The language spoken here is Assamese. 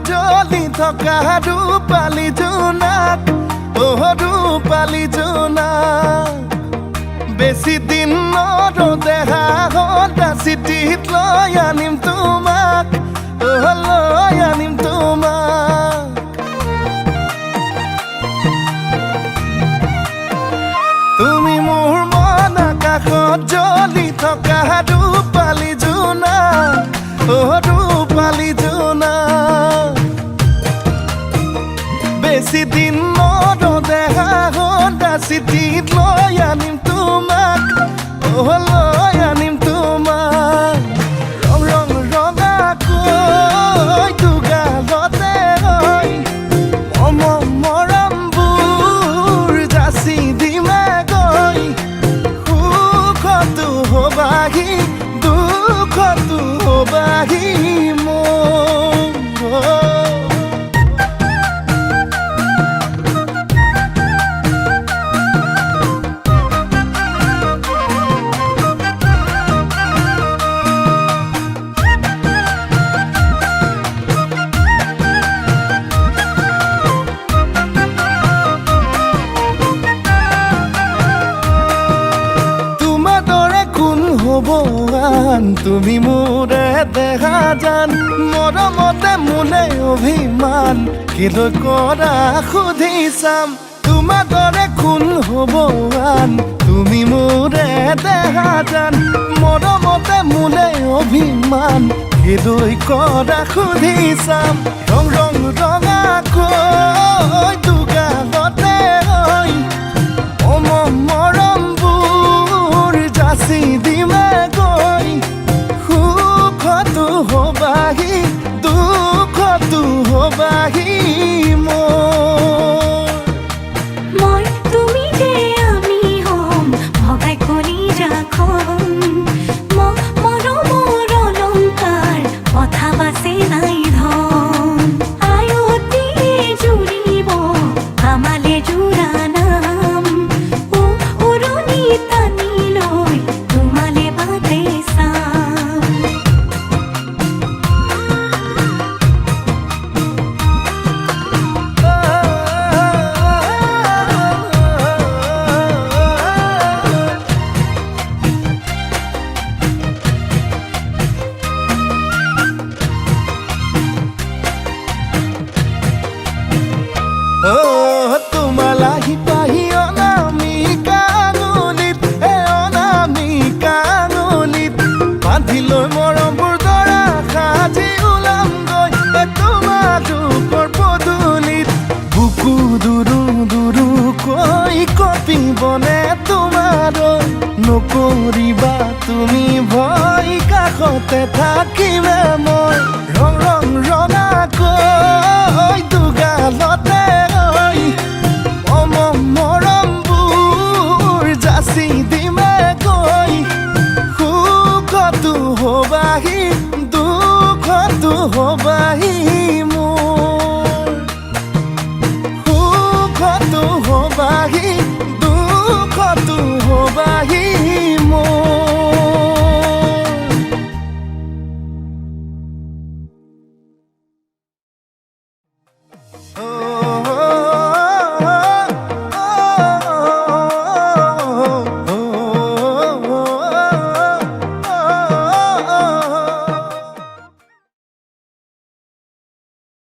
জলি থকা ৰূপালী জোনাক ৰূপালী জোনাক বেছি দিন নৰদেহা সদা চিঠিত লৈ আনিম তোমাক লৈ আনিম তোমাক তুমি মোৰ মন আকাশত জ্বলি থকা ৰূপালী জোনাক ৰূপালী জোনাক বেছি দিন নৰদেহা সদা চিঠিত লৈ আনিম তোমাক লৈ আনিম তোমাক ৰং ৰং ৰঙাকৈ দুগালতে হৈ মৰমবোৰ যাচি দিমে গৈ সুখতো হবাহি দুখতো হবাহি তুমি মোৰে দেখা জান মৰমতে মোলে অভিমান কিলৈ কৰা সুধি চাম তোমাৰ দৰে কোন হ'ব আন তুমি মোৰে দেখা জান মৰমতে মোলে অভিমান কিলৈ কৰা সুধি চাম ৰং ৰং ৰঙাকৈ দুগালতে হৈ মৰমবোৰ যাচি দিমে গৈ সুখতো হবাহি দুখতো হবাহি মই তুমি যে আমি হম ভগাই কৰি ৰাখম মৰমৰ অলংকাৰ কথা বাচে নাই ধন আয়তি জুৰিব আমালে জোৰা নাম উৰণি টানি লৈ তোমালে বাটে চাম তোমালাহি পাহি অনামিকা আঙুলিত অনামিকা আঙুলিত বান্ধি লৈ মৰমবোৰ দৰা সাজি ওলামগৈ তোমাৰ ৰূপৰ পদূলিত বুকু দুৰু দুৰুকৈ কঁপিবনে তোমাৰ নকৰিবা তুমি ভয় কাষতে থাকিমে মই ৰং ৰং ৰঙাকৈ দুগালতে মৰমবোৰ যাচি দিমে গৈ সুখতো হবাহি দুখতো হবাহি